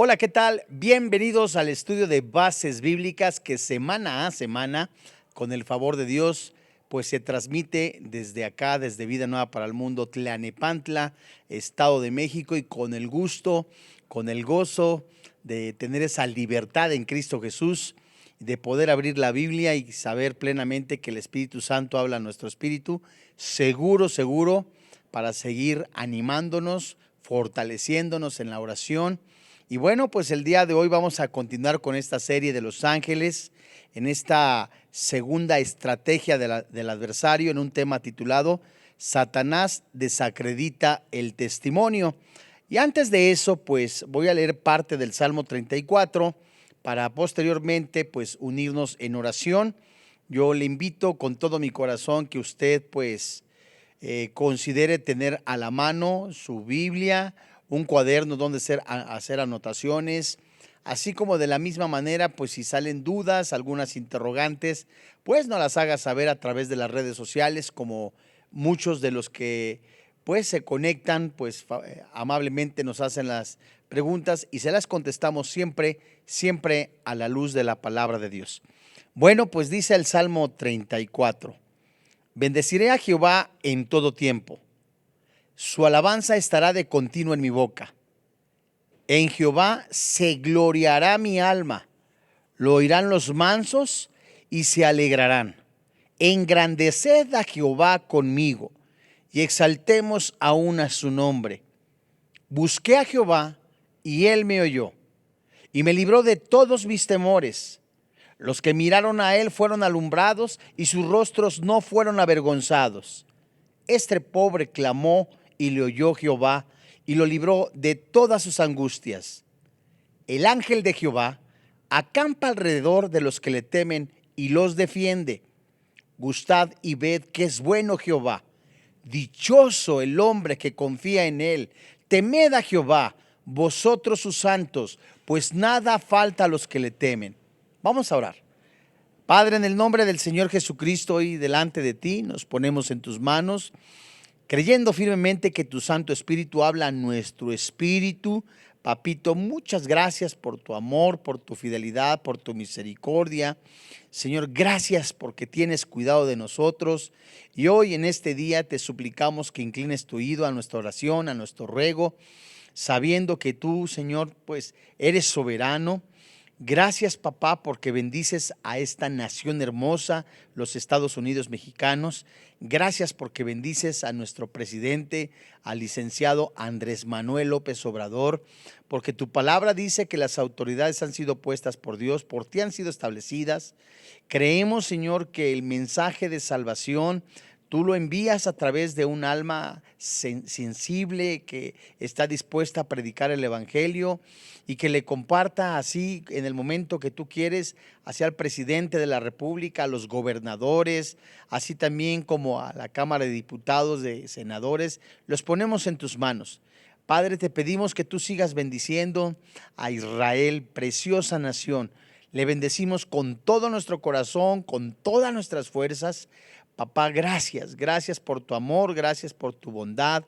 Hola, ¿qué tal? Bienvenidos al estudio de bases bíblicas que semana a semana, con el favor de Dios, pues se transmite desde acá, desde Vida Nueva para el Mundo, Tlalnepantla, Estado de México, y con el gusto, con el gozo de tener esa libertad en Cristo Jesús, de poder abrir la Biblia y saber plenamente que el Espíritu Santo habla a nuestro espíritu, seguro, para seguir animándonos, fortaleciéndonos en la oración. Y bueno, pues el día de hoy vamos a continuar con esta serie de los ángeles, en esta segunda estrategia del adversario, en un tema titulado Satanás desacredita el testimonio. Y antes de eso, pues voy a leer parte del Salmo 34 para posteriormente pues unirnos en oración. Yo le invito con todo mi corazón que usted pues considere tener a la mano su Biblia, un cuaderno donde hacer anotaciones, así como de la misma manera, pues si salen dudas, algunas interrogantes, pues nos las haga saber a través de las redes sociales, como muchos de los que pues se conectan, pues amablemente nos hacen las preguntas y se las contestamos siempre a la luz de la palabra de Dios. Bueno, pues dice el Salmo 34. Bendeciré a Jehová en todo tiempo. Su alabanza estará de continuo en mi boca. En Jehová se gloriará mi alma. Lo oirán los mansos y se alegrarán. Engrandeced a Jehová conmigo y exaltemos aún a su nombre. Busqué a Jehová y él me oyó y me libró de todos mis temores. Los que miraron a él fueron alumbrados y sus rostros no fueron avergonzados. Este pobre clamó y le oyó Jehová y lo libró de todas sus angustias. El ángel de Jehová acampa alrededor de los que le temen y los defiende. Gustad y ved que es bueno Jehová. Dichoso el hombre que confía en él. Temed a Jehová, vosotros sus santos, pues nada falta a los que le temen. Vamos a orar. Padre, en el nombre del Señor Jesucristo, hoy delante de ti nos ponemos en tus manos, creyendo firmemente que tu Santo Espíritu habla a nuestro espíritu. Papito, muchas gracias por tu amor, por tu fidelidad, por tu misericordia. Señor, gracias porque tienes cuidado de nosotros. Y hoy en este día te suplicamos que inclines tu oído a nuestra oración, a nuestro ruego, sabiendo que tú, Señor, pues eres soberano. Gracias, papá, porque bendices a esta nación hermosa, los Estados Unidos mexicanos. Gracias porque bendices a nuestro presidente, al licenciado Andrés Manuel López Obrador, porque tu palabra dice que las autoridades han sido puestas por Dios, por ti han sido establecidas. Creemos, Señor, que el mensaje de salvación tú lo envías a través de un alma sensible que está dispuesta a predicar el evangelio y que le comparta así en el momento que tú quieres hacia el presidente de la República, a los gobernadores, así también como a la Cámara de Diputados, de senadores. Los ponemos en tus manos. Padre, te pedimos que tú sigas bendiciendo a Israel, preciosa nación. Le bendecimos con todo nuestro corazón, con todas nuestras fuerzas. Papá, gracias por tu amor, gracias por tu bondad.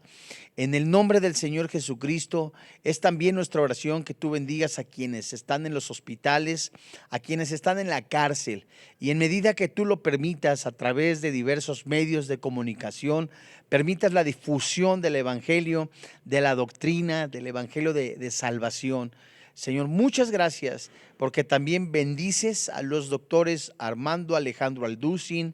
En el nombre del Señor Jesucristo, es también nuestra oración que tú bendigas a quienes están en los hospitales, a quienes están en la cárcel, y en medida que tú lo permitas a través de diversos medios de comunicación, permitas la difusión del evangelio, de la doctrina, del evangelio de salvación. Señor, muchas gracias porque también bendices a los doctores Armando Alejandro Alducin,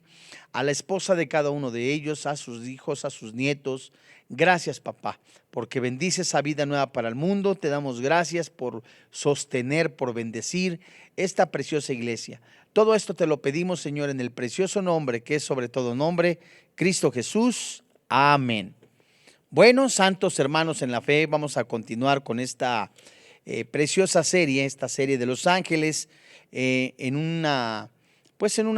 a la esposa de cada uno de ellos, a sus hijos, a sus nietos. Gracias, papá, porque bendices a Vida Nueva para el Mundo. Te damos gracias por sostener, por bendecir esta preciosa iglesia. Todo esto te lo pedimos, Señor, en el precioso nombre que es sobre todo nombre, Cristo Jesús. Amén. Bueno, santos hermanos en la fe, vamos a continuar con esta preciosa serie, esta serie de los ángeles, en una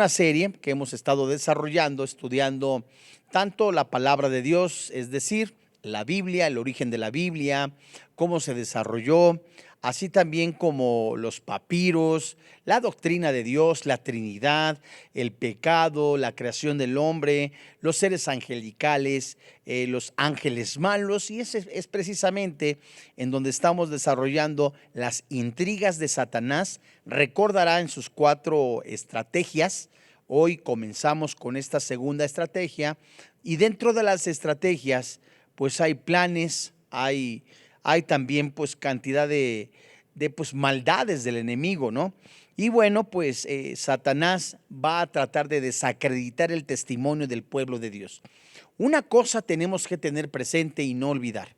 serie que hemos estado desarrollando, estudiando tanto la palabra de Dios, es decir, la Biblia, el origen de la Biblia, cómo se desarrolló, así también como los papiros, la doctrina de Dios, la Trinidad, el pecado, la creación del hombre, los seres angelicales, los ángeles malos, y ese es precisamente en donde estamos desarrollando las intrigas de Satanás. Recordará en sus 4 estrategias. Hoy comenzamos con esta segunda estrategia, y dentro de las estrategias pues hay planes, hay también pues cantidad de pues maldades del enemigo, ¿no? Y bueno, pues Satanás va a tratar de desacreditar el testimonio del pueblo de Dios. Una cosa tenemos que tener presente y no olvidar: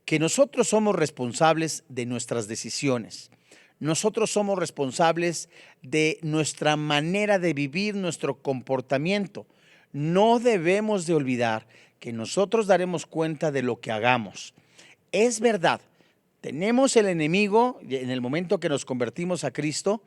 que nosotros somos responsables de nuestras decisiones. Nosotros somos responsables de nuestra manera de vivir, nuestro comportamiento. No debemos de olvidar que nosotros daremos cuenta de lo que hagamos. Es verdad, tenemos el enemigo en el momento que nos convertimos a Cristo,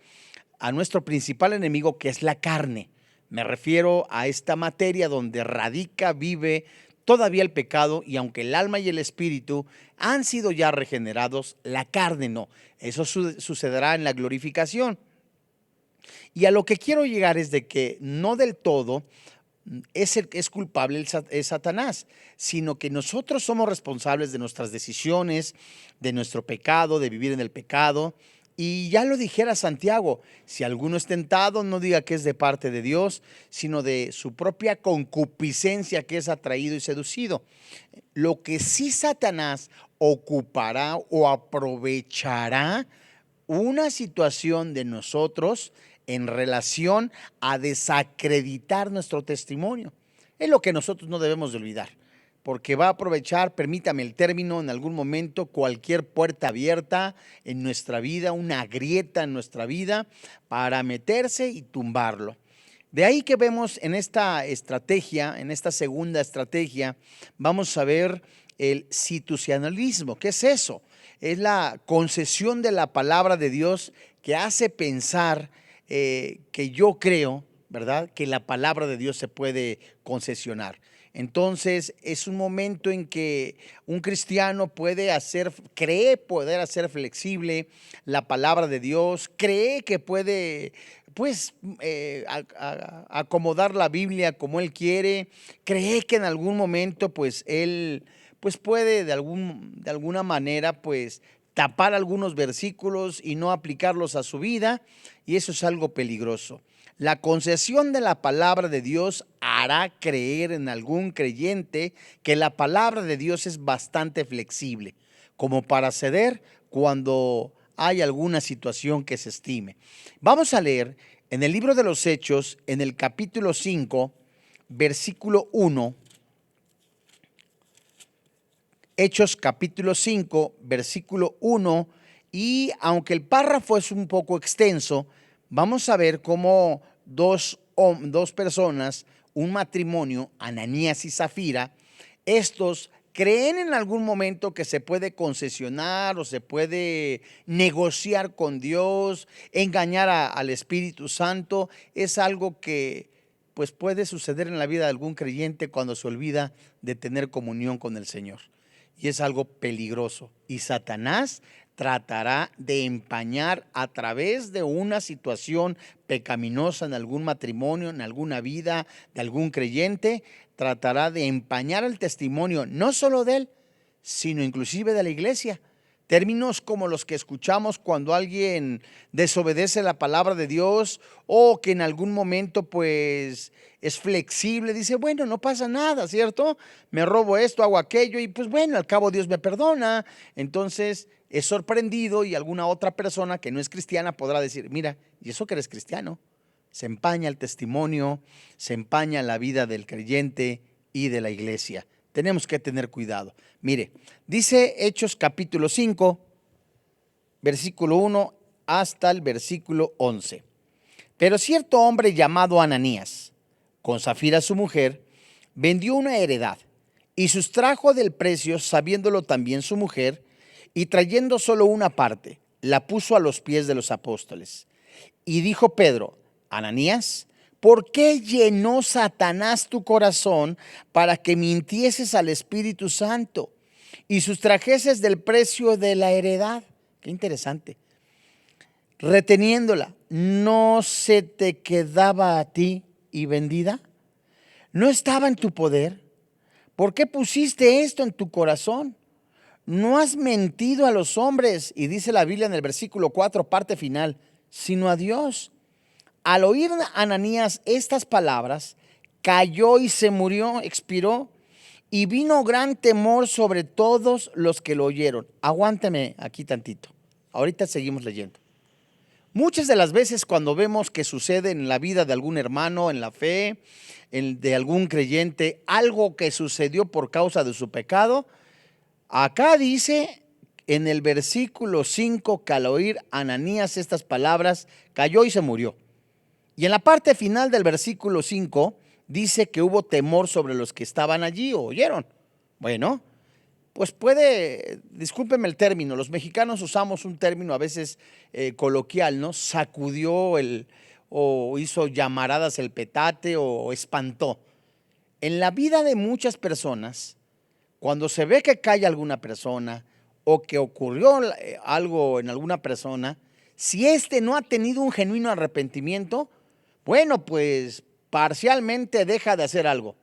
a nuestro principal enemigo, que es la carne. Me refiero a esta materia donde radica, vive todavía el pecado, y aunque el alma y el espíritu han sido ya regenerados, la carne no. Eso sucederá en la glorificación. Y a lo que quiero llegar es de que no del todo es culpable es Satanás, sino que nosotros somos responsables de nuestras decisiones, de nuestro pecado, de vivir en el pecado. Y ya lo dijera Santiago: si alguno es tentado, no diga que es de parte de Dios, sino de su propia concupiscencia, que es atraído y seducido. Lo que sí Satanás ocupará o aprovechará una situación de nosotros en relación a desacreditar nuestro testimonio. Es lo que nosotros no debemos de olvidar, porque va a aprovechar, permítame el término, en algún momento cualquier puerta abierta en nuestra vida, una grieta en nuestra vida, para meterse y tumbarlo. De ahí que vemos en esta estrategia, en esta segunda estrategia, vamos a ver el situacionalismo. ¿Qué es eso? Es la concesión de la palabra de Dios, que hace pensar que yo creo, ¿verdad?, que la palabra de Dios se puede concesionar. Entonces es un momento en que un cristiano cree poder hacer flexible la palabra de Dios, cree que puede pues acomodar la Biblia como él quiere, cree que en algún momento pues él pues puede de alguna manera pues tapar algunos versículos y no aplicarlos a su vida, y eso es algo peligroso. La concesión de la palabra de Dios hará creer en algún creyente que la palabra de Dios es bastante flexible, como para ceder cuando hay alguna situación que se estime. Vamos a leer en el libro de los Hechos, en el capítulo 5, versículo 1. Hechos capítulo 5, versículo 1, y aunque el párrafo es un poco extenso, vamos a ver cómo dos personas, un matrimonio, Ananías y Zafira, estos creen en algún momento que se puede concesionar o se puede negociar con Dios, engañar al Espíritu Santo. Es algo que pues puede suceder en la vida de algún creyente cuando se olvida de tener comunión con el Señor. Y es algo peligroso. Y Satanás tratará de empañar a través de una situación pecaminosa en algún matrimonio, en alguna vida de algún creyente, tratará de empañar el testimonio no solo de él, sino inclusive de la iglesia. Términos como los que escuchamos cuando alguien desobedece la palabra de Dios, o que en algún momento pues es flexible, dice, bueno, no pasa nada, ¿cierto? Me robo esto, hago aquello y pues bueno, al cabo Dios me perdona. Entonces es sorprendido, y alguna otra persona que no es cristiana podrá decir, mira, ¿y eso que eres cristiano? Se empaña el testimonio, se empaña la vida del creyente y de la iglesia. Tenemos que tener cuidado. Mire, dice Hechos capítulo 5, versículo 1 hasta el versículo 11. Pero cierto hombre llamado Ananías, con Zafira su mujer, vendió una heredad y sustrajo del precio, sabiéndolo también su mujer, y trayendo solo una parte, la puso a los pies de los apóstoles. Y dijo Pedro, Ananías, ¿por qué llenó Satanás tu corazón para que mintieses al Espíritu Santo y sustrajeses del precio de la heredad? Qué interesante. Reteniéndola, ¿no se te quedaba a ti y vendida? ¿No estaba en tu poder? ¿Por qué pusiste esto en tu corazón? No has mentido a los hombres, y dice la Biblia en el versículo 4, parte final, sino a Dios. Al oír Ananías estas palabras, cayó y se murió, expiró, y vino gran temor sobre todos los que lo oyeron. Aguánteme aquí tantito. Ahorita seguimos leyendo. Muchas de las veces cuando vemos que sucede en la vida de algún hermano, en la fe, de algún creyente, algo que sucedió por causa de su pecado, acá dice en el versículo 5 que al oír Ananías estas palabras, cayó y se murió. Y en la parte final del versículo 5 dice que hubo temor sobre los que estaban allí o oyeron. Bueno, pues discúlpeme el término, los mexicanos usamos un término a veces coloquial, ¿no? Sacudió o hizo llamaradas el petate o espantó. En la vida de muchas personas, cuando se ve que cae alguna persona o que ocurrió algo en alguna persona, si éste no ha tenido un genuino arrepentimiento, bueno, pues parcialmente deja de hacer algo.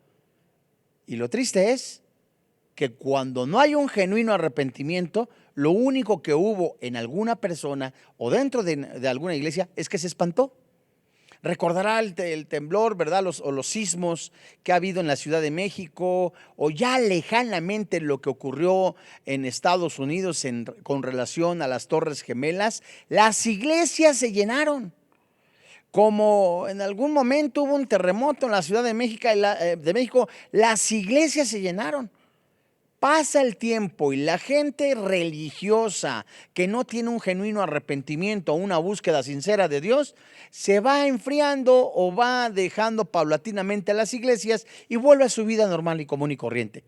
Y lo triste es que cuando no hay un genuino arrepentimiento, lo único que hubo en alguna persona o dentro de alguna iglesia es que se espantó. Recordará el temblor, ¿verdad? O los sismos que ha habido en la Ciudad de México, o ya lejanamente lo que ocurrió en Estados Unidos con relación a las Torres Gemelas. Las iglesias se llenaron. Como en algún momento hubo un terremoto en la Ciudad de México, las iglesias se llenaron. Pasa el tiempo y la gente religiosa que no tiene un genuino arrepentimiento o una búsqueda sincera de Dios, se va enfriando o va dejando paulatinamente a las iglesias y vuelve a su vida normal y común y corriente.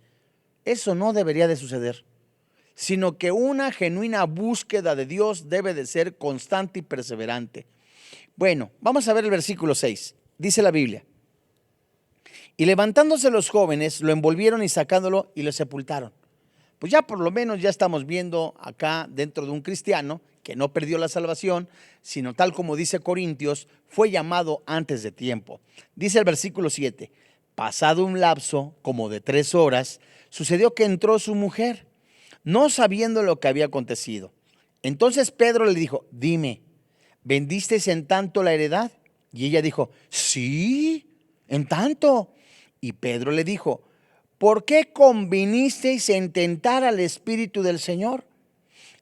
Eso no debería de suceder, sino que una genuina búsqueda de Dios debe de ser constante y perseverante. Bueno, vamos a ver el versículo 6. Dice la Biblia: y levantándose los jóvenes, lo envolvieron y sacándolo y lo sepultaron. Pues ya por lo menos ya estamos viendo acá dentro de un cristiano que no perdió la salvación, sino tal como dice Corintios, fue llamado antes de tiempo. Dice el versículo 7, pasado un lapso como de 3 horas, sucedió que entró su mujer, no sabiendo lo que había acontecido. Entonces Pedro le dijo, dime, ¿vendisteis en tanto la heredad? Y ella dijo, sí, en tanto. Y Pedro le dijo, ¿por qué convinisteis en tentar al Espíritu del Señor?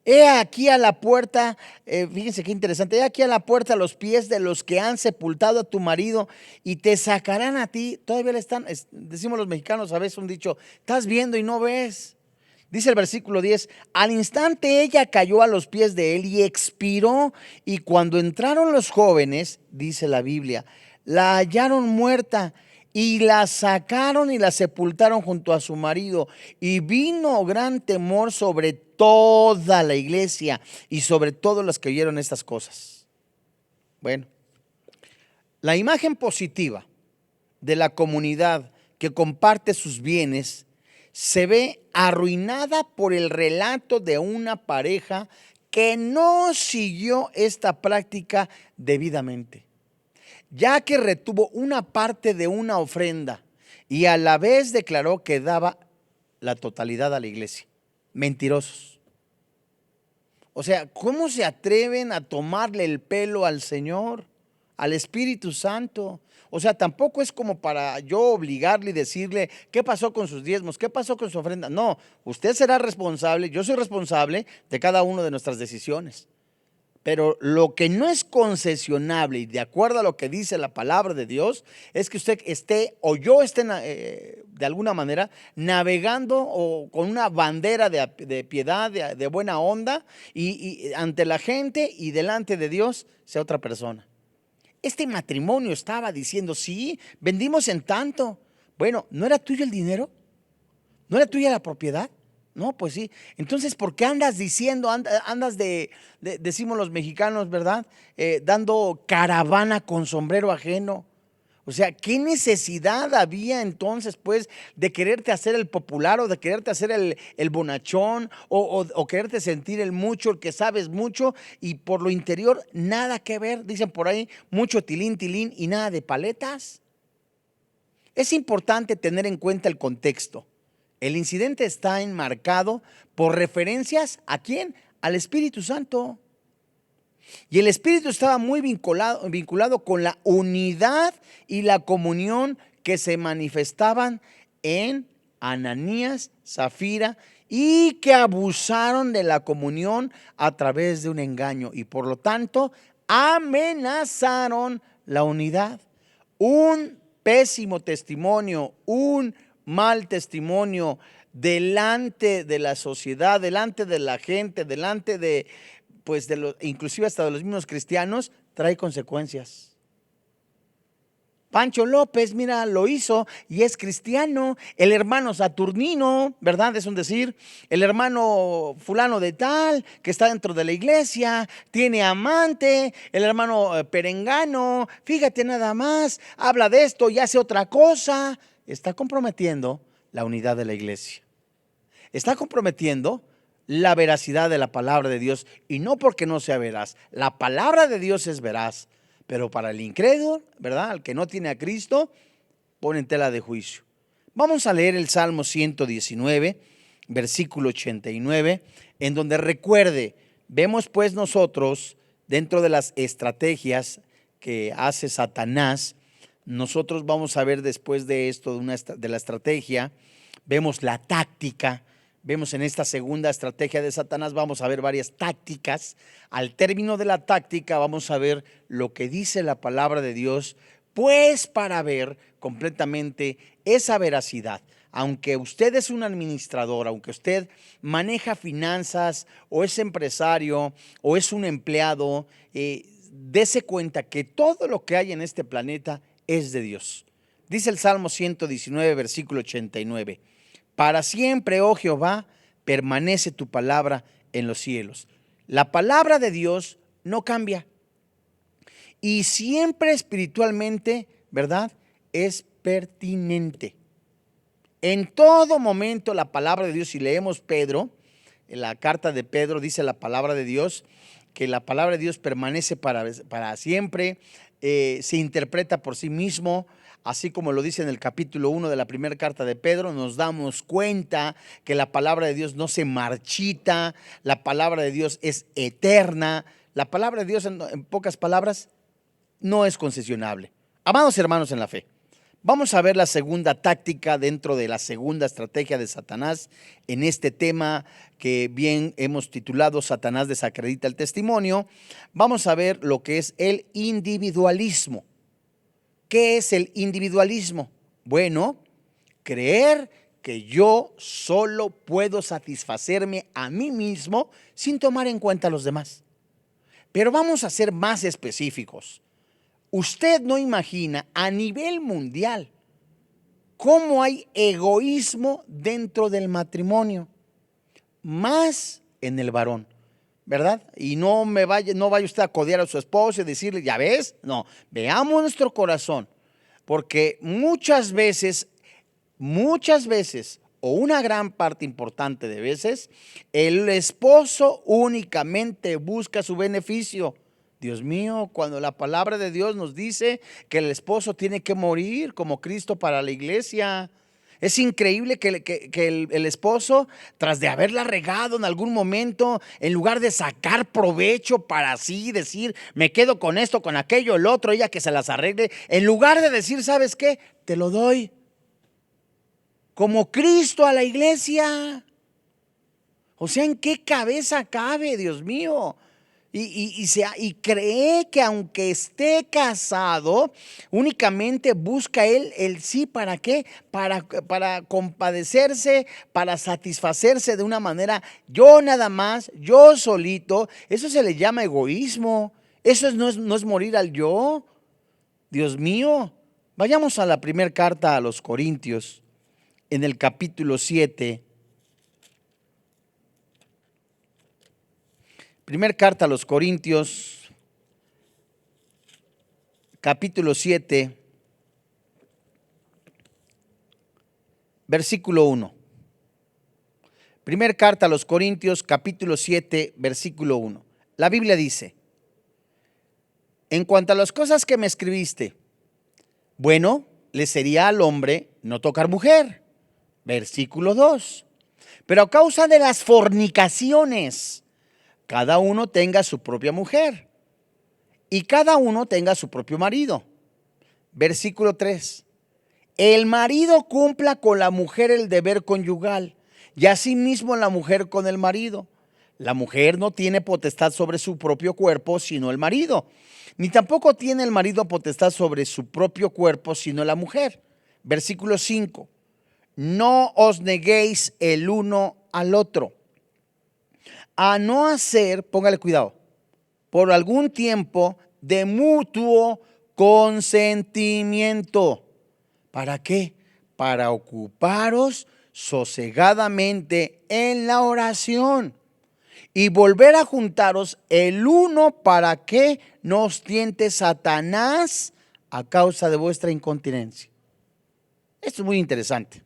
He aquí a la puerta, fíjense qué interesante, he aquí a la puerta los pies de los que han sepultado a tu marido y te sacarán a ti. Todavía le están, decimos los mexicanos a veces un dicho, estás viendo y no ves. Dice el versículo 10, al instante ella cayó a los pies de él y expiró, y cuando entraron los jóvenes, dice la Biblia, la hallaron muerta y la sacaron y la sepultaron junto a su marido, y vino gran temor sobre toda la iglesia y sobre todos los que oyeron estas cosas. Bueno, la imagen positiva de la comunidad que comparte sus bienes se ve arruinada por el relato de una pareja que no siguió esta práctica debidamente, ya que retuvo una parte de una ofrenda y a la vez declaró que daba la totalidad a la iglesia. Mentirosos. O sea, ¿cómo se atreven a tomarle el pelo al Señor, al Espíritu Santo? O sea, tampoco es como para yo obligarle y decirle qué pasó con sus diezmos, qué pasó con su ofrenda. No, usted será responsable, yo soy responsable de cada una de nuestras decisiones. Pero lo que no es concesionable y de acuerdo a lo que dice la palabra de Dios es que usted esté o yo esté de alguna manera navegando o con una bandera de piedad, de buena onda y ante la gente y delante de Dios sea otra persona. Este matrimonio estaba diciendo, sí, vendimos en tanto. Bueno, ¿no era tuyo el dinero? ¿No era tuya la propiedad? No, pues sí. Entonces, ¿por qué andas diciendo, decimos los mexicanos, ¿verdad? Dando caravana con sombrero ajeno. O sea, ¿qué necesidad había entonces, pues, de quererte hacer el popular o de quererte hacer el bonachón o quererte sentir el mucho, el que sabes mucho y por lo interior nada que ver? Dicen por ahí, mucho tilín, tilín y nada de paletas. Es importante tener en cuenta el contexto. El incidente está enmarcado por referencias ¿a quién? Al Espíritu Santo. Y el Espíritu estaba muy vinculado con la unidad y la comunión que se manifestaban en Ananías, Zafira, y que abusaron de la comunión a través de un engaño y por lo tanto amenazaron la unidad. Un pésimo testimonio, un mal testimonio delante de la sociedad, delante de la gente, delante de, pues inclusive hasta de los mismos cristianos, trae consecuencias. Pancho López, mira, lo hizo y es cristiano. El hermano Saturnino, ¿verdad? Es un decir. El hermano fulano de tal, que está dentro de la iglesia, tiene amante. El hermano Perengano, fíjate nada más, habla de esto y hace otra cosa. Está comprometiendo la unidad de la iglesia. Está comprometiendo la veracidad de la palabra de Dios, y no porque no sea veraz. La palabra de Dios es veraz, pero para el incrédulo, ¿verdad? Al que no tiene a Cristo, pone en tela de juicio. Vamos a leer el Salmo 119, versículo 89, en donde recuerde, vemos pues nosotros, dentro de las estrategias que hace Satanás, nosotros vamos a ver después de esto, de la estrategia, vemos la táctica. Vemos en esta segunda estrategia de Satanás, vamos a ver varias tácticas. Al término de la táctica vamos a ver lo que dice la palabra de Dios, pues para ver completamente esa veracidad. Aunque usted es un administrador, aunque usted maneja finanzas o es empresario o es un empleado, dése cuenta que todo lo que hay en este planeta es de Dios. Dice el Salmo 119, versículo 89. Para siempre, oh Jehová, permanece tu palabra en los cielos. La palabra de Dios no cambia. Y siempre espiritualmente, ¿verdad? Es pertinente. En todo momento la palabra de Dios, si leemos Pedro, en la carta de Pedro dice la palabra de Dios, que la palabra de Dios permanece para siempre, se interpreta por sí mismo. Así como lo dice en el capítulo 1 de la primera carta de Pedro, nos damos cuenta que la palabra de Dios no se marchita, la palabra de Dios es eterna. La palabra de Dios, en pocas palabras, no es concesionable. Amados hermanos en la fe, vamos a ver la segunda táctica dentro de la segunda estrategia de Satanás en este tema que bien hemos titulado Satanás desacredita el testimonio. Vamos a ver lo que es el individualismo. ¿Qué es el individualismo? Bueno, creer que yo solo puedo satisfacerme a mí mismo sin tomar en cuenta a los demás. Pero vamos a ser más específicos. Usted no imagina a nivel mundial cómo hay egoísmo dentro del matrimonio, más en el varón, ¿verdad? Y no vaya usted a codear a su esposo y decirle, ¿ya ves? No, veamos nuestro corazón, porque muchas veces, o una gran parte importante de veces, el esposo únicamente busca su beneficio. Dios mío, cuando la palabra de Dios nos dice que el esposo tiene que morir como Cristo para la iglesia. Es increíble que el esposo, tras de haberla regado en algún momento, en lugar de sacar provecho para así decir, me quedo con esto, con aquello, el otro, ella que se las arregle, en lugar de decir, ¿sabes qué? Te lo doy como Cristo a la iglesia. O sea, ¿en qué cabeza cabe, Dios mío? Y cree que aunque esté casado, únicamente busca él el sí. ¿Para qué? Para compadecerse, para satisfacerse de una manera, yo nada más, yo solito. Eso se le llama egoísmo. Eso no es morir al yo. Dios mío. Vayamos a la primera carta a los Corintios, en el capítulo 7. Primer carta a los Corintios, capítulo 7, versículo 1. Primer carta a los Corintios, capítulo 7, versículo 1. La Biblia dice: en cuanto a las cosas que me escribiste, bueno, le sería al hombre no tocar mujer. Versículo 2. Pero a causa de las fornicaciones, cada uno tenga su propia mujer y cada uno tenga su propio marido. Versículo 3. El marido cumpla con la mujer el deber conyugal y asimismo la mujer con el marido. La mujer no tiene potestad sobre su propio cuerpo sino el marido, ni tampoco tiene el marido potestad sobre su propio cuerpo sino la mujer. Versículo 5. No os neguéis el uno al otro, a no hacer, póngale cuidado, por algún tiempo de mutuo consentimiento. ¿Para qué? Para ocuparos sosegadamente en la oración y volver a juntaros el uno para que no os tiente Satanás a causa de vuestra incontinencia. Esto es muy interesante.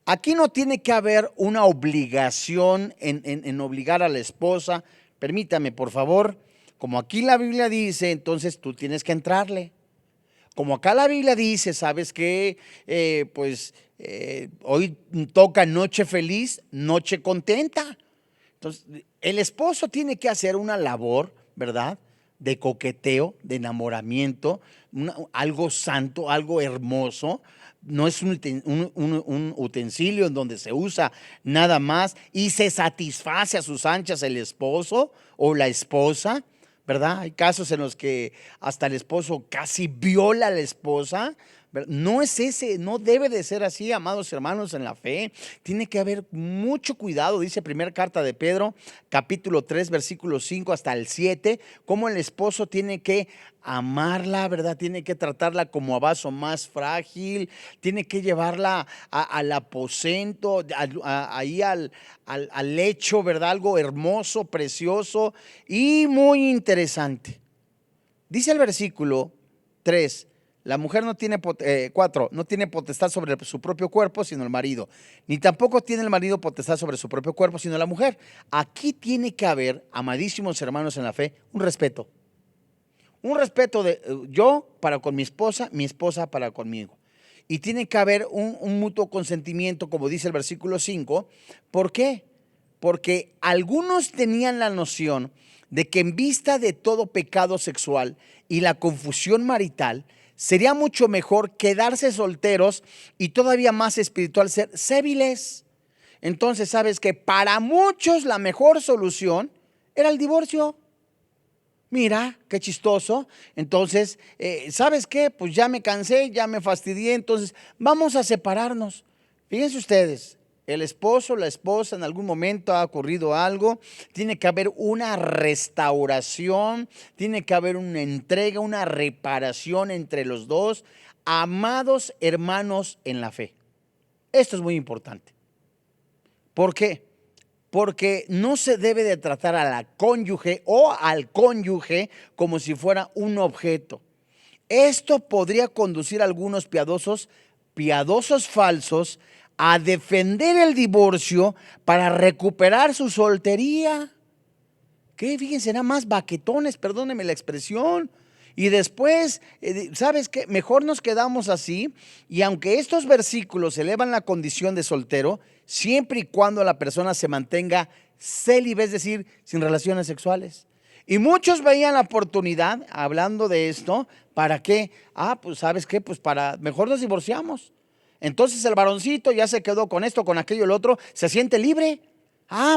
Aquí no tiene que haber una obligación en obligar a la esposa. Permítame, por favor, como aquí la Biblia dice, entonces tú tienes que entrarle. Como acá la Biblia dice, ¿sabes qué? Hoy toca noche feliz, noche contenta. Entonces, el esposo tiene que hacer una labor, ¿verdad?, de coqueteo, de enamoramiento, algo santo, algo hermoso. No es un utensilio en donde se usa nada más y se satisface a sus anchas el esposo o la esposa, ¿verdad? Hay casos en los que hasta el esposo casi viola a la esposa. No es ese, no debe de ser así, amados hermanos en la fe. Tiene que haber mucho cuidado, dice primera carta de Pedro, capítulo 3, versículo 5 hasta el 7, cómo el esposo tiene que amarla, ¿verdad? Tiene que tratarla como a vaso más frágil, tiene que llevarla al aposento, ahí al lecho, ¿verdad? Algo hermoso, precioso y muy interesante. Dice el versículo 3. La mujer no tiene, 4, no tiene potestad sobre su propio cuerpo, sino el marido. Ni tampoco tiene el marido potestad sobre su propio cuerpo, sino la mujer. Aquí tiene que haber, amadísimos hermanos en la fe, un respeto. Un respeto de yo para con mi esposa para conmigo. Y tiene que haber un mutuo consentimiento, como dice el versículo 5. ¿Por qué? Porque algunos tenían la noción de que en vista de todo pecado sexual y la confusión marital, sería mucho mejor quedarse solteros y todavía más espiritual ser séviles. Entonces, sabes que para muchos la mejor solución era el divorcio. Mira, qué chistoso. Entonces, ¿sabes qué? Pues ya me cansé, ya me fastidié, entonces vamos a separarnos. Fíjense ustedes, el esposo, la esposa, en algún momento ha ocurrido algo, tiene que haber una restauración, tiene que haber una entrega, una reparación entre los dos, amados hermanos en la fe. Esto es muy importante. ¿Por qué? Porque no se debe de tratar a la cónyuge o al cónyuge como si fuera un objeto. Esto podría conducir a algunos piadosos falsos a defender el divorcio para recuperar su soltería. ¿Qué? Fíjense, nada más baquetones, perdónenme la expresión. Y después, ¿sabes qué? Mejor nos quedamos así. Y aunque estos versículos elevan la condición de soltero, siempre y cuando la persona se mantenga célibe, es decir, sin relaciones sexuales. Y muchos veían la oportunidad, hablando de esto, ¿para qué? Pues ¿sabes qué? Pues para, mejor nos divorciamos. Entonces el varoncito ya se quedó con esto, con aquello, el otro, se siente libre.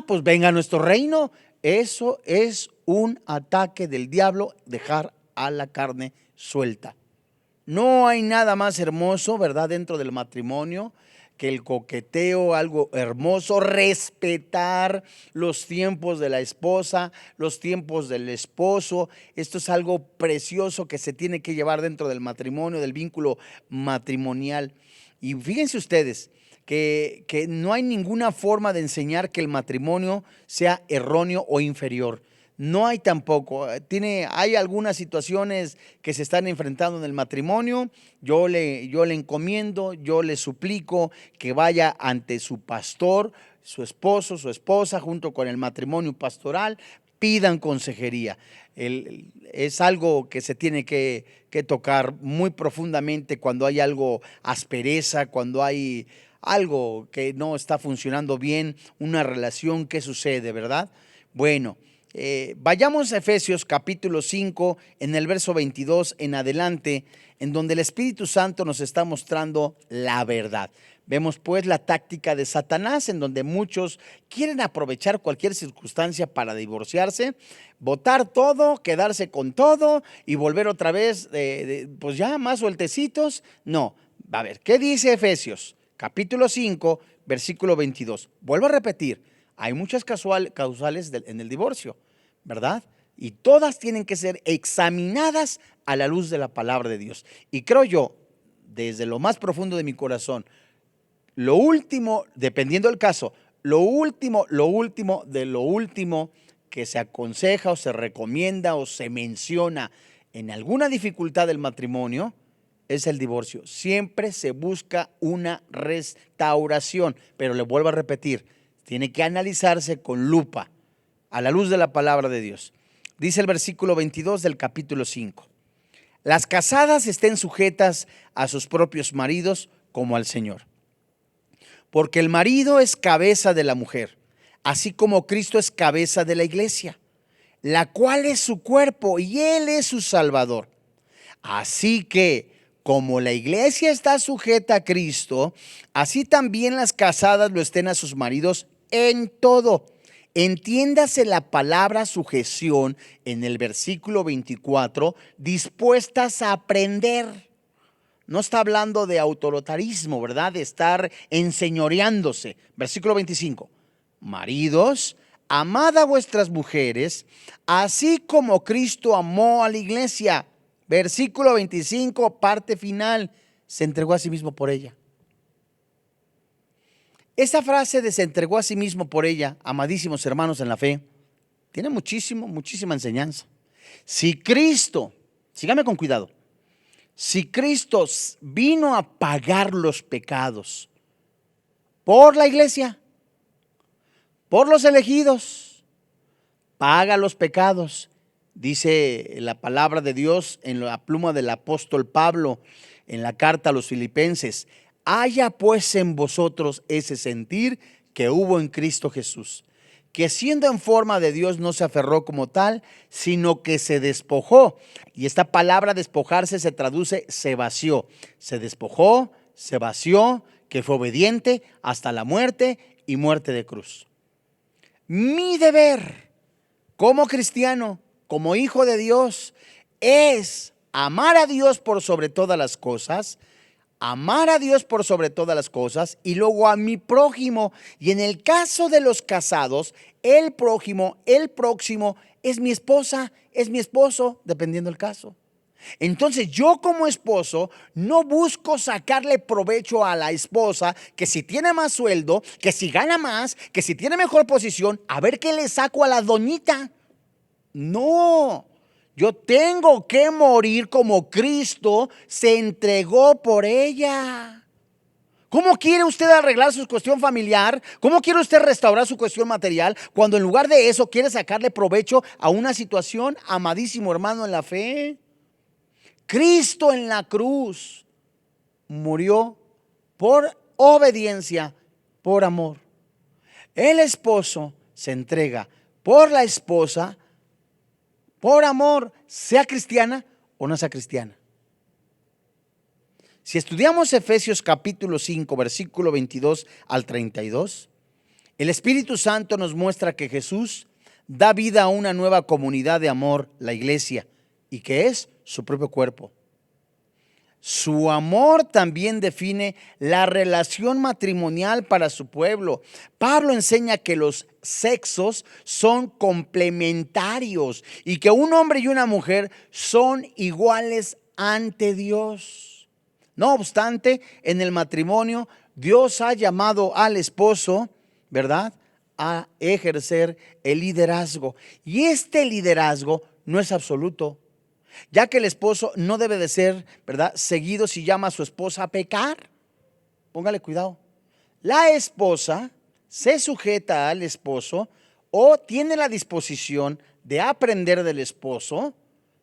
Pues venga a nuestro reino. Eso es un ataque del diablo, dejar a la carne suelta. No hay nada más hermoso, ¿verdad?, dentro del matrimonio que el coqueteo, algo hermoso, respetar los tiempos de la esposa, los tiempos del esposo. Esto es algo precioso que se tiene que llevar dentro del matrimonio, del vínculo matrimonial. Y fíjense ustedes que no hay ninguna forma de enseñar que el matrimonio sea erróneo o inferior. No hay tampoco. Hay algunas situaciones que se están enfrentando en el matrimonio. Yo le encomiendo, yo le suplico que vaya ante su pastor, su esposo, su esposa, junto con el matrimonio pastoral, pidan consejería. Es algo que se tiene que tocar muy profundamente cuando hay algo aspereza, cuando hay algo que no está funcionando bien, una relación. ¿Qué sucede, verdad? Bueno, vayamos a Efesios capítulo 5, en el verso 22 en adelante, en donde el Espíritu Santo nos está mostrando la verdad. Vemos pues la táctica de Satanás, en donde muchos quieren aprovechar cualquier circunstancia para divorciarse, botar todo, quedarse con todo y volver otra vez, pues ya más sueltecitos. No, a ver, ¿qué dice Efesios? Capítulo 5, versículo 22. Vuelvo a repetir, hay muchas causales en el divorcio, ¿verdad? Y todas tienen que ser examinadas a la luz de la palabra de Dios. Y creo yo, desde lo más profundo de mi corazón, lo último, dependiendo del caso, lo último de lo último que se aconseja o se recomienda o se menciona en alguna dificultad del matrimonio es el divorcio. Siempre se busca una restauración, pero le vuelvo a repetir, tiene que analizarse con lupa a la luz de la palabra de Dios. Dice el versículo 22 del capítulo 5. Las casadas estén sujetas a sus propios maridos como al Señor. Porque el marido es cabeza de la mujer, así como Cristo es cabeza de la iglesia, la cual es su cuerpo y Él es su Salvador. Así que, como la iglesia está sujeta a Cristo, así también las casadas lo estén a sus maridos en todo. Entiéndase la palabra sujeción en el versículo 24, dispuestas a aprender. No está hablando de autoritarismo, ¿verdad? De estar enseñoreándose. Versículo 25. Maridos, amad a vuestras mujeres, así como Cristo amó a la iglesia. Versículo 25, parte final. Se entregó a sí mismo por ella. Esa frase de se entregó a sí mismo por ella, amadísimos hermanos en la fe, tiene muchísima enseñanza. Si Cristo, sígame con cuidado, si Cristo vino a pagar los pecados por la iglesia, por los elegidos, paga los pecados, dice la palabra de Dios en la pluma del apóstol Pablo en la carta a los Filipenses: haya pues en vosotros ese sentir que hubo en Cristo Jesús, que siendo en forma de Dios no se aferró como tal, sino que se despojó. Y esta palabra despojarse se traduce se vació. Se despojó, se vació, que fue obediente hasta la muerte y muerte de cruz. Mi deber como cristiano, como hijo de Dios, es amar a Dios por sobre todas las cosas, amar a Dios por sobre todas las cosas y luego a mi prójimo. Y en el caso de los casados, el prójimo, el próximo es mi esposa, es mi esposo, dependiendo del caso. Entonces yo como esposo no busco sacarle provecho a la esposa, que si tiene más sueldo, que si gana más, que si tiene mejor posición, a ver qué le saco a la doñita. No, yo tengo que morir como Cristo se entregó por ella. ¿Cómo quiere usted arreglar su cuestión familiar? ¿Cómo quiere usted restaurar su cuestión material cuando en lugar de eso quiere sacarle provecho a una situación, amadísimo hermano en la fe? Cristo en la cruz murió por obediencia, por amor. El esposo se entrega por la esposa, por amor, sea cristiana o no sea cristiana. Si estudiamos Efesios capítulo 5, versículo 22 al 32, el Espíritu Santo nos muestra que Jesús da vida a una nueva comunidad de amor, la iglesia, y que es su propio cuerpo. Su amor también define la relación matrimonial para su pueblo. Pablo enseña que los sexos son complementarios y que un hombre y una mujer son iguales ante Dios. No obstante, en el matrimonio, Dios ha llamado al esposo, ¿verdad?, a ejercer el liderazgo. Y este liderazgo no es absoluto, ya que el esposo no debe de ser, ¿verdad?, seguido si llama a su esposa a pecar. Póngale cuidado. La esposa se sujeta al esposo o tiene la disposición de aprender del esposo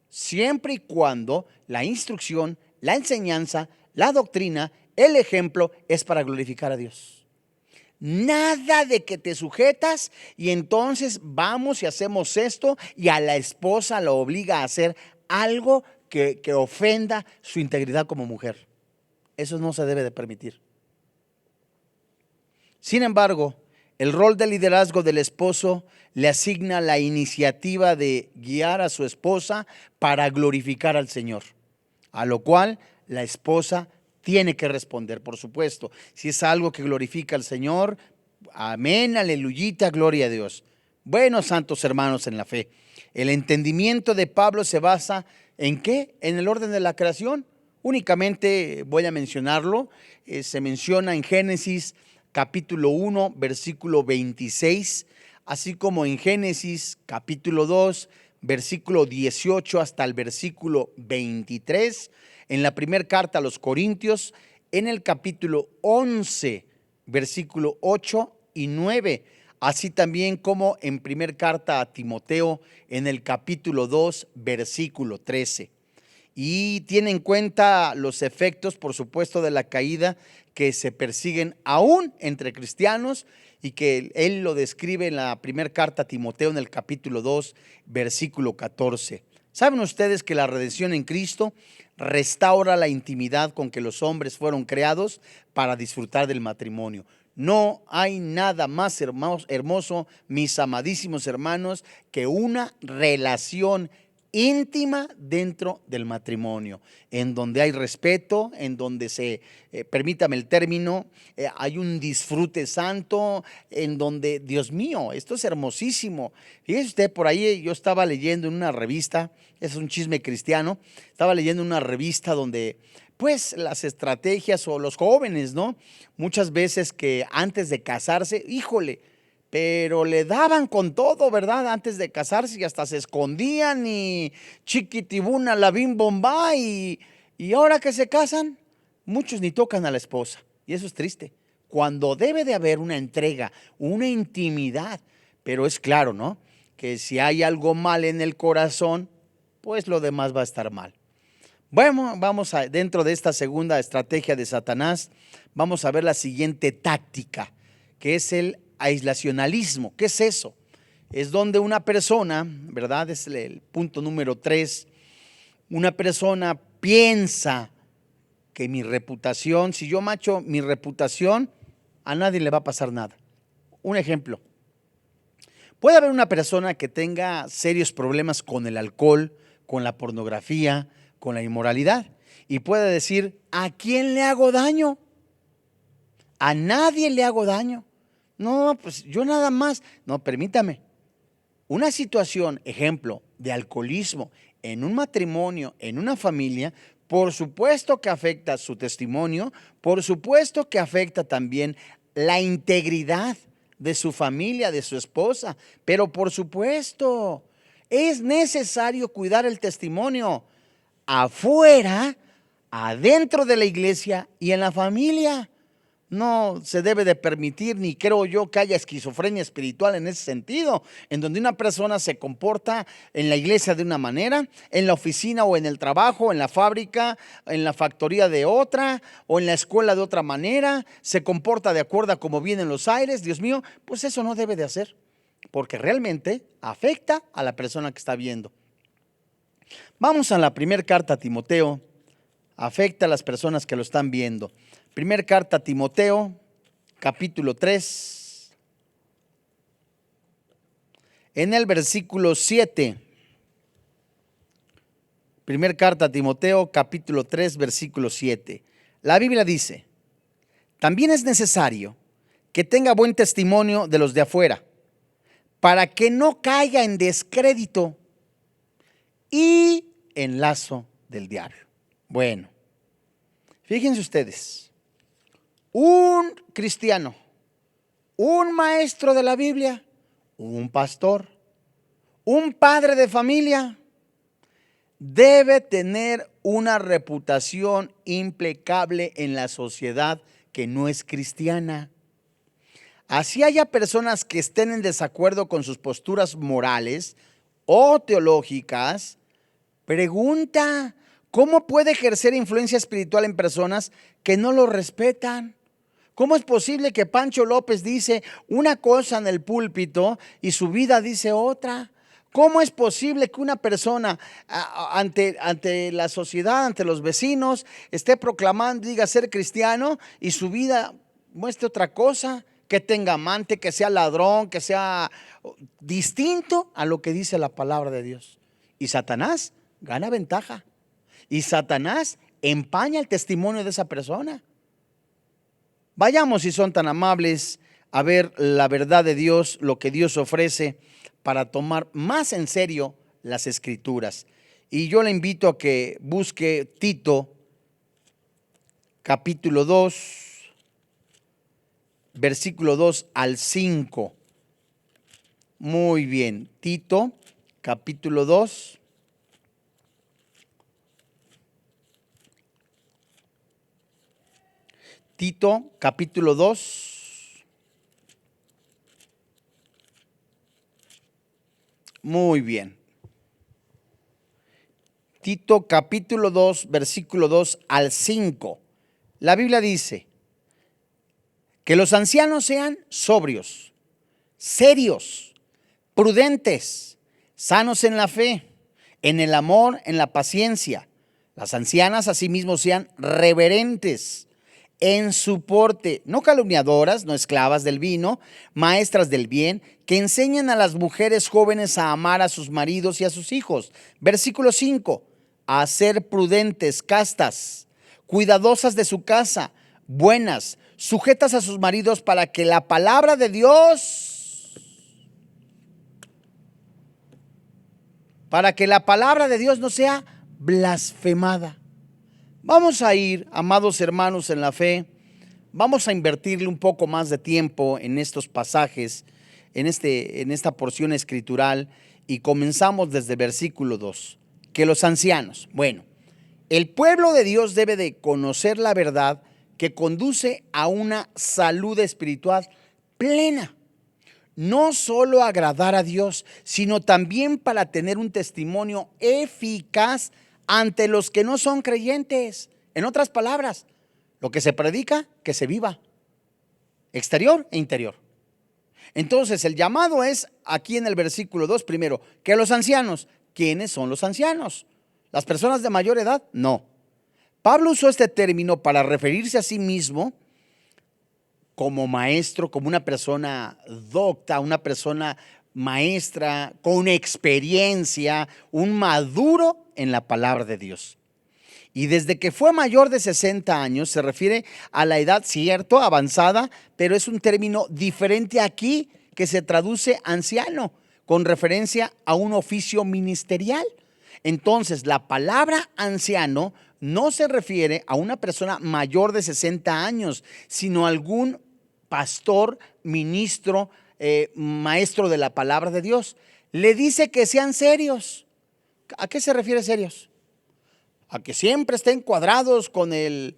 siempre y cuando la instrucción, la enseñanza, la doctrina, el ejemplo es para glorificar a Dios. Nada de que te sujetas y entonces vamos y hacemos esto y a la esposa la obliga a hacer algo que ofenda su integridad como mujer. Eso no se debe de permitir. Sin embargo, el rol de liderazgo del esposo le asigna la iniciativa de guiar a su esposa para glorificar al Señor, a lo cual la esposa tiene que responder, por supuesto. Si es algo que glorifica al Señor, amén, aleluyita, gloria a Dios. Bueno, santos hermanos en la fe, el entendimiento de Pablo se basa ¿en qué? En el orden de la creación. Únicamente voy a mencionarlo. Se menciona en Génesis capítulo 1, versículo 26, así como en Génesis capítulo 2, versículo 18 hasta el versículo 23, en la primera carta a los Corintios, en el capítulo 11, versículo 8 y 9, así también como en primera carta a Timoteo, en el capítulo 2, versículo 13. Y tiene en cuenta los efectos, por supuesto, de la caída que se persiguen aún entre cristianos y que él lo describe en la primera carta a Timoteo en el capítulo 2, versículo 14. ¿Saben ustedes que la redención en Cristo restaura la intimidad con que los hombres fueron creados para disfrutar del matrimonio? No hay nada más hermoso, mis amadísimos hermanos, que una relación íntima dentro del matrimonio, en donde hay respeto, en donde permítame el término, hay un disfrute santo, en donde, Dios mío, esto es hermosísimo. Fíjese usted, por ahí yo estaba leyendo en una revista, es un chisme cristiano, estaba leyendo una revista donde pues las estrategias o los jóvenes, ¿no? Muchas veces que antes de casarse, híjole, pero le daban con todo, ¿verdad? Antes de casarse y hasta se escondían y chiquitibuna la bim bomba y ahora que se casan, muchos ni tocan a la esposa y eso es triste. Cuando debe de haber una entrega, una intimidad, pero es claro, ¿no? Que si hay algo mal en el corazón, pues lo demás va a estar mal. Bueno, dentro de esta segunda estrategia de Satanás, vamos a ver la siguiente táctica, que es el aislacionalismo. ¿Qué es eso? Es donde una persona, ¿verdad? Es el punto número 3. Una persona piensa que mi reputación, si yo macho mi reputación, a nadie le va a pasar nada. Un ejemplo. Puede haber una persona que tenga serios problemas con el alcohol, con la pornografía, con la inmoralidad, y puede decir, ¿a quién le hago daño? A nadie le hago daño. No, pues yo nada más. No, permítame. Una situación, ejemplo, de alcoholismo en un matrimonio, en una familia, por supuesto que afecta su testimonio, por supuesto que afecta también la integridad de su familia, de su esposa, pero por supuesto es necesario cuidar el testimonio afuera, adentro de la iglesia y en la familia. No se debe de permitir, ni creo yo que haya esquizofrenia espiritual en ese sentido, en donde una persona se comporta en la iglesia de una manera, en la oficina o en el trabajo, en la fábrica, en la factoría de otra, o en la escuela de otra manera, se comporta de acuerdo a cómo vienen los aires. Dios mío, pues eso no debe de hacer, porque realmente afecta a la persona que está viendo. Vamos a la primera carta a Timoteo, afecta a las personas que lo están viendo. Primera carta a Timoteo, capítulo 3, en el versículo 7. Primera carta a Timoteo, capítulo 3, versículo 7. La Biblia dice, también es necesario que tenga buen testimonio de los de afuera, para que no caiga en descrédito y en lazo del diablo. Bueno, fíjense ustedes. Un cristiano, un maestro de la Biblia, un pastor, un padre de familia, debe tener una reputación impecable en la sociedad que no es cristiana. Así haya personas que estén en desacuerdo con sus posturas morales o teológicas, pregunta, ¿cómo puede ejercer influencia espiritual en personas que no lo respetan? ¿Cómo es posible que Pancho López dice una cosa en el púlpito y su vida dice otra? ¿Cómo es posible que una persona ante la sociedad, ante los vecinos, esté proclamando, diga ser cristiano y su vida muestre otra cosa? Que tenga amante, que sea ladrón, que sea distinto a lo que dice la palabra de Dios. Y Satanás gana ventaja. Y Satanás empaña el testimonio de esa persona. Vayamos, si son tan amables, a ver la verdad de Dios, lo que Dios ofrece para tomar más en serio las Escrituras. Y yo le invito a que busque Tito, capítulo 2, versículo 2 al 5. Muy bien, Tito, capítulo 2. Tito, capítulo 2. Muy bien. Tito, capítulo 2, versículo 2 al 5. La Biblia dice que los ancianos sean sobrios, serios, prudentes, sanos en la fe, en el amor, en la paciencia. Las ancianas asimismo sean reverentes en su porte, no calumniadoras, no esclavas del vino, maestras del bien, que enseñen a las mujeres jóvenes a amar a sus maridos y a sus hijos. Versículo 5, a ser prudentes, castas, cuidadosas de su casa, buenas, sujetas a sus maridos, para que la palabra de Dios no sea blasfemada. Vamos a ir, amados hermanos en la fe, vamos a invertirle un poco más de tiempo en estos pasajes, en esta porción escritural, y comenzamos desde versículo 2. Que los ancianos, bueno, el pueblo de Dios debe de conocer la verdad que conduce a una salud espiritual plena. No solo agradar a Dios, sino también para tener un testimonio eficaz ante los que no son creyentes. En otras palabras, lo que se predica, que se viva, exterior e interior. Entonces, el llamado es aquí en el versículo 2, primero, que los ancianos. ¿Quiénes son los ancianos? ¿Las personas de mayor edad? No. Pablo usó este término para referirse a sí mismo como maestro, como una persona docta, una persona maestra, con experiencia, un maduro en la palabra de Dios. Y desde que fue mayor de 60 años, se refiere a la edad, cierto, avanzada, pero es un término diferente aquí que se traduce anciano, con referencia a un oficio ministerial. Entonces, la palabra anciano no se refiere a una persona mayor de 60 años, sino a algún pastor, ministro, maestro de la palabra de Dios. Le dice que sean serios. ¿A qué se refiere serios? A que siempre estén cuadrados con el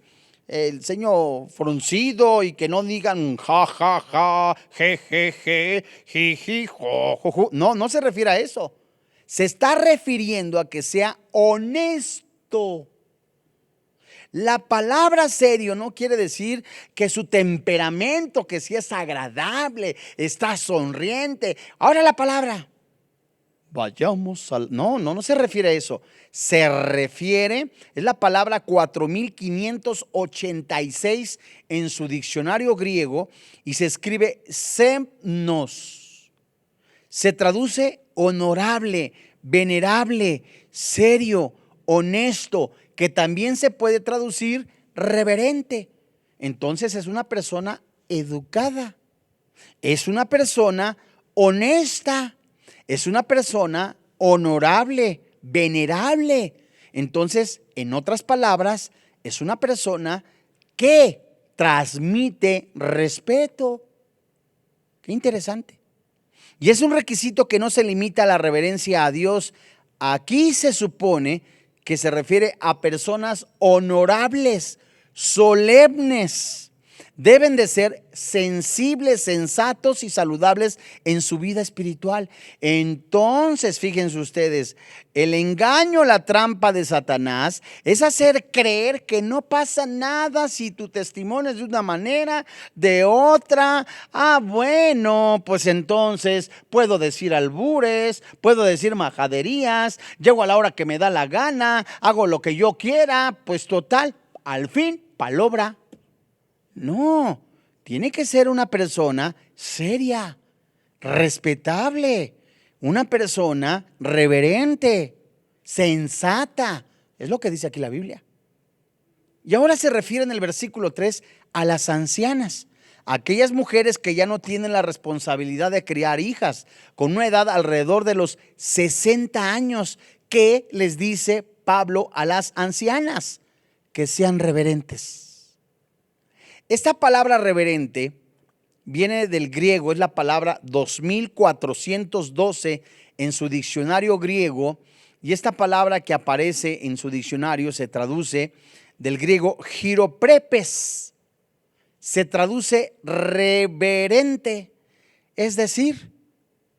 ceño fruncido y que no digan ja, ja, ja, je, je, je, ji, ji, jo, jo, jo. No, no se refiere a eso. Se está refiriendo a que sea honesto. La palabra serio no quiere decir que su temperamento, que si es agradable, está sonriente. Ahora la palabra, vayamos al... No se refiere a eso. Se refiere, es la palabra 4586 en su diccionario griego y se escribe semnos. Se traduce honorable, venerable, serio, honesto, que también se puede traducir reverente. Entonces es una persona educada, es una persona honesta, es una persona honorable, venerable. Entonces, en otras palabras, es una persona que transmite respeto. Qué interesante. Y es un requisito que no se limita a la reverencia a Dios. Aquí se supone que se refiere a personas honorables, solemnes. Deben de ser sensibles, sensatos y saludables en su vida espiritual. Entonces, fíjense ustedes, el engaño, la trampa de Satanás es hacer creer que no pasa nada si tu testimonio es de una manera, de otra. Bueno, pues entonces puedo decir albures, puedo decir majaderías, llego a la hora que me da la gana, hago lo que yo quiera, pues total, al fin, palabra. No, tiene que ser una persona seria, respetable, una persona reverente, sensata. Es lo que dice aquí la Biblia. Y ahora se refiere en el versículo 3 a las ancianas, aquellas mujeres que ya no tienen la responsabilidad de criar hijas, con una edad alrededor de los 60 años. ¿Qué les dice Pablo a las ancianas? Que sean reverentes. Esta palabra reverente viene del griego, es la palabra 2412 en su diccionario griego, y esta palabra que aparece en su diccionario se traduce del griego giroprepes, se traduce reverente, es decir,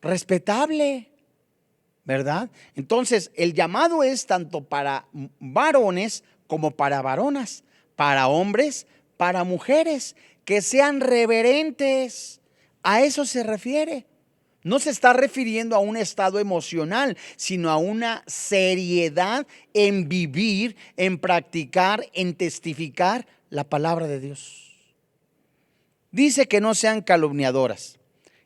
respetable, ¿verdad? Entonces, el llamado es tanto para varones como para varonas, para hombres, para mujeres, que sean reverentes. A eso se refiere. No se está refiriendo a un estado emocional, sino a una seriedad en vivir, en practicar, en testificar la palabra de Dios. Dice que no sean calumniadoras.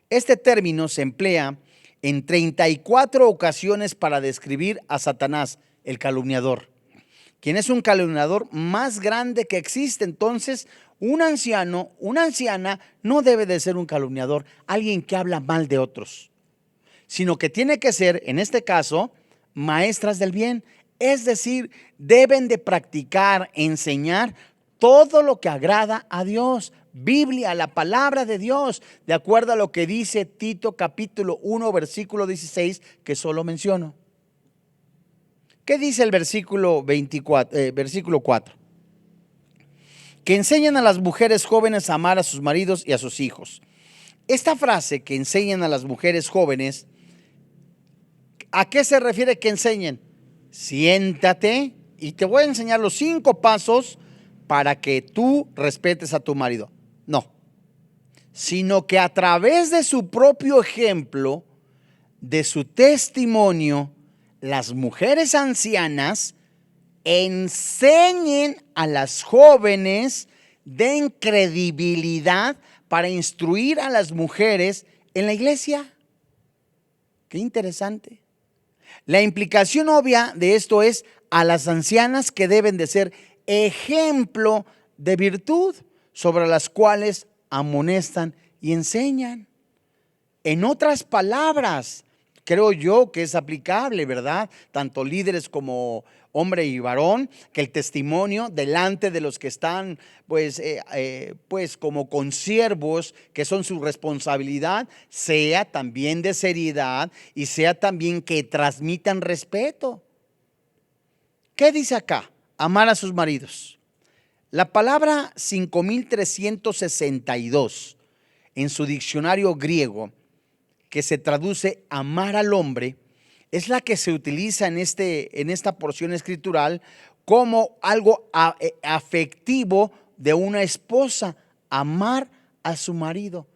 Este término se emplea en 34 ocasiones para describir a Satanás, el calumniador, quien es un calumniador más grande que existe. Entonces, un anciano, una anciana no debe de ser un calumniador, alguien que habla mal de otros, sino que tiene que ser, en este caso, maestras del bien. Es decir, deben de practicar, enseñar todo lo que agrada a Dios. Biblia, la palabra de Dios, de acuerdo a lo que dice Tito capítulo 1, versículo 16, que solo menciono. ¿Qué dice el versículo 4? Que enseñan a las mujeres jóvenes a amar a sus maridos y a sus hijos. Esta frase, que enseñan a las mujeres jóvenes, ¿a qué se refiere que enseñen? Siéntate y te voy a enseñar los 5 pasos para que tú respetes a tu marido. No, sino que a través de su propio ejemplo, de su testimonio, las mujeres ancianas enseñen a las jóvenes, den credibilidad para instruir a las mujeres en la iglesia. Qué interesante. La implicación obvia de esto es a las ancianas, que deben de ser ejemplo de virtud, sobre las cuales amonestan y enseñan. En otras palabras, creo yo que es aplicable, ¿verdad? Tanto líderes como hombre y varón, que el testimonio delante de los que están, pues como consiervos, que son su responsabilidad, sea también de seriedad y sea también que transmitan respeto. ¿Qué dice acá? Amar a sus maridos. La palabra 5362 en su diccionario griego, que se traduce amar al hombre, es la que se utiliza en esta porción escritural como algo afectivo de una esposa, amar a su marido.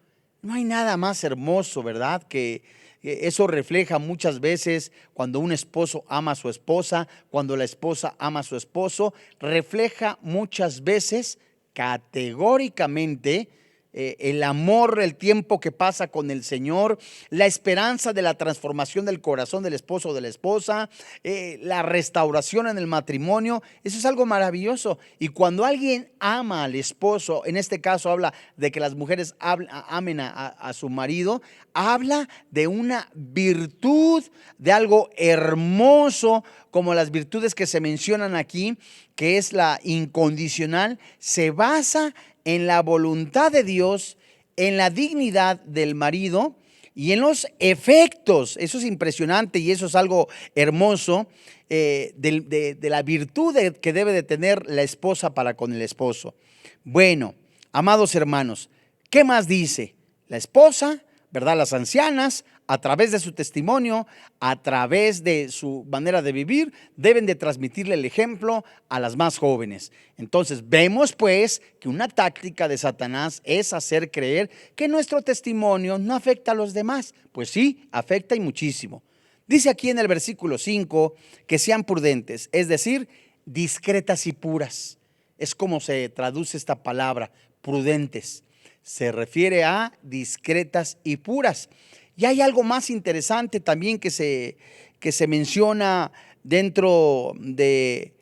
No hay nada más hermoso, ¿verdad? Que eso refleja muchas veces cuando un esposo ama a su esposa, cuando la esposa ama a su esposo, refleja muchas veces categóricamente el amor, el tiempo que pasa con el Señor, la esperanza de la transformación del corazón del esposo o de la esposa, la restauración en el matrimonio. Eso es algo maravilloso. Y cuando alguien ama al esposo, en este caso habla de que las mujeres amen a su marido, habla de una virtud, de algo hermoso, como las virtudes que se mencionan aquí, que es la incondicional. Se basa en la voluntad de Dios en la dignidad del marido y en los efectos. Eso es impresionante y eso es algo hermoso, de la virtud que debe de tener la esposa para con el esposo. Bueno, amados hermanos, ¿qué más dice? La esposa, ¿verdad? Las ancianas, a través de su testimonio, a través de su manera de vivir, deben de transmitirle el ejemplo a las más jóvenes. Entonces vemos pues que una táctica de Satanás es hacer creer que nuestro testimonio no afecta a los demás. Pues sí, afecta y muchísimo. Dice aquí en el versículo 5 que sean prudentes, es decir, discretas y puras. Es como se traduce esta palabra, prudentes. Se refiere a discretas y puras. Y hay algo más interesante también que se menciona dentro de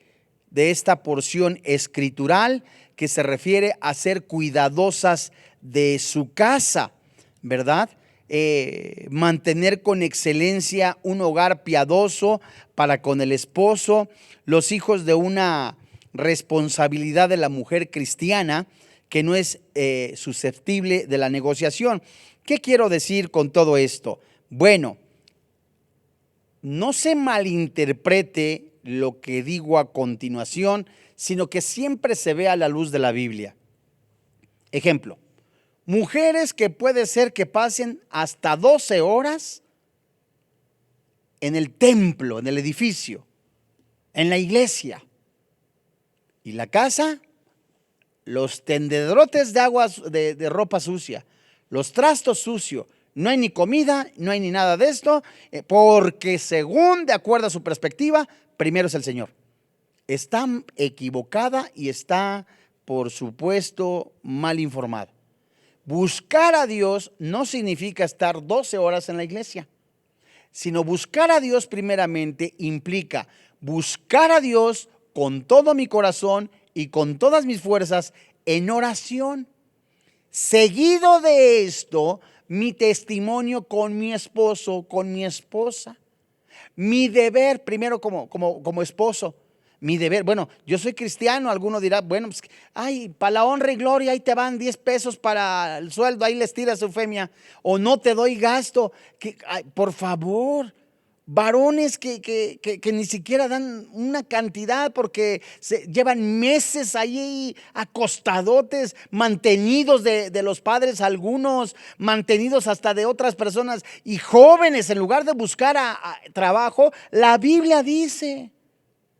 esta porción escritural, que se refiere a ser cuidadosas de su casa, ¿verdad? Mantener con excelencia un hogar piadoso para con el esposo, los hijos de una responsabilidad de la mujer cristiana que no es susceptible de la negociación. ¿Qué quiero decir con todo esto? Bueno, no se malinterprete lo que digo a continuación, sino que siempre se vea a la luz de la Biblia. Ejemplo, mujeres que puede ser que pasen hasta 12 horas en el templo, en el edificio, en la iglesia. Y la casa, los tendederotes de aguas de ropa sucia, los trastos sucios, no hay ni comida, no hay ni nada de esto, porque según de acuerdo a su perspectiva, primero es el Señor. Está equivocada y está, por supuesto, mal informada. Buscar a Dios no significa estar 12 horas en la iglesia, sino buscar a Dios primeramente implica buscar a Dios con todo mi corazón y con todas mis fuerzas en oración. Seguido de esto, mi testimonio con mi esposo, con mi esposa. Mi deber, primero como esposo, mi deber. Bueno, yo soy cristiano, alguno dirá, bueno, pues, ay, para la honra y gloria, ahí te van 10 pesos para el sueldo, ahí les tiras, Eufemia, o no te doy gasto. Ay, por favor, varones que ni siquiera dan una cantidad porque llevan meses ahí acostadotes, mantenidos de los padres, algunos mantenidos hasta de otras personas, y jóvenes en lugar de buscar a trabajo. La Biblia dice,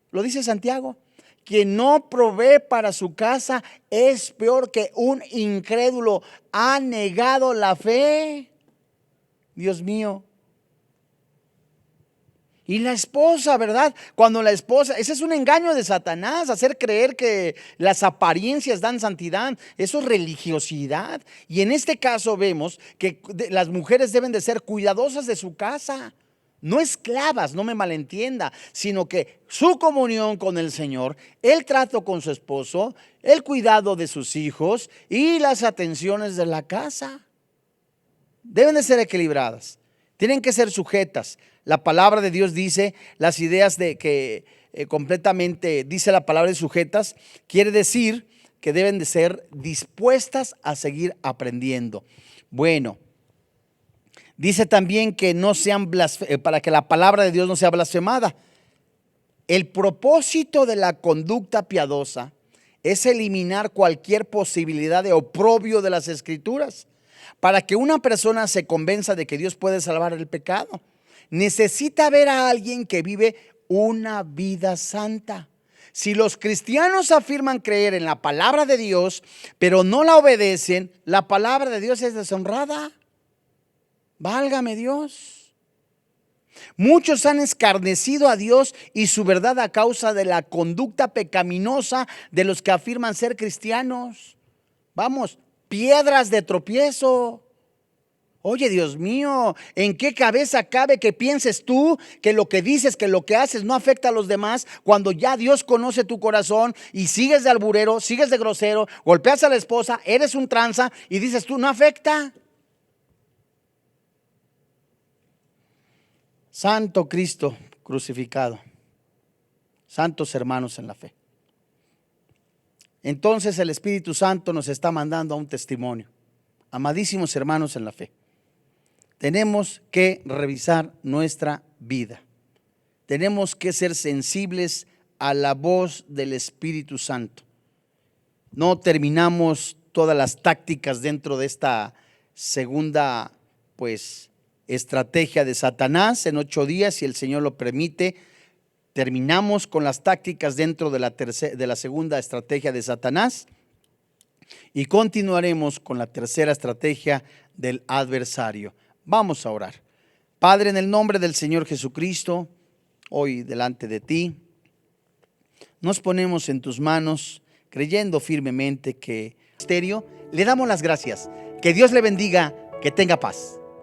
lo dice Santiago, quien no provee para su casa es peor que un incrédulo, ha negado la fe. Dios mío. Y la esposa, ¿verdad? Cuando la esposa, ese es un engaño de Satanás, hacer creer que las apariencias dan santidad, eso es religiosidad. Y en este caso vemos que las mujeres deben de ser cuidadosas de su casa, no esclavas, no me malentienda, sino que su comunión con el Señor, el trato con su esposo, el cuidado de sus hijos y las atenciones de la casa deben de ser equilibradas, tienen que ser sujetas. La palabra de Dios dice las ideas de que completamente dice la palabra de sujetas, quiere decir que deben de ser dispuestas a seguir aprendiendo. Bueno, dice también que no sean para que la palabra de Dios no sea blasfemada. El propósito de la conducta piadosa es eliminar cualquier posibilidad de oprobio de las Escrituras. Para que una persona se convenza de que Dios puede salvar el pecado, necesita ver a alguien que vive una vida santa. Si los cristianos afirman creer en la palabra de Dios, pero no la obedecen, la palabra de Dios es deshonrada. Válgame Dios. Muchos han escarnecido a Dios y su verdad a causa de la conducta pecaminosa de los que afirman ser cristianos. Vamos, piedras de tropiezo. Oye, Dios mío, ¿en qué cabeza cabe que pienses tú que lo que dices, que lo que haces no afecta a los demás, cuando ya Dios conoce tu corazón y sigues de alburero, sigues de grosero, golpeas a la esposa, eres un tranza y dices tú, no afecta? Santo Cristo crucificado, santos hermanos en la fe. Entonces el Espíritu Santo nos está mandando a un testimonio. amadísimos hermanos en la fe, tenemos que revisar nuestra vida. Tenemos que ser sensibles a la voz del Espíritu Santo. No terminamos todas las tácticas dentro de esta segunda, estrategia de Satanás en 8 días, si el Señor lo permite. Terminamos con las tácticas dentro de la segunda estrategia de Satanás y continuaremos con la tercera estrategia del adversario. Vamos a orar. Padre, en el nombre del Señor Jesucristo, hoy delante de ti, nos ponemos en tus manos, creyendo firmemente que le damos las gracias. Que Dios le bendiga, que tenga paz.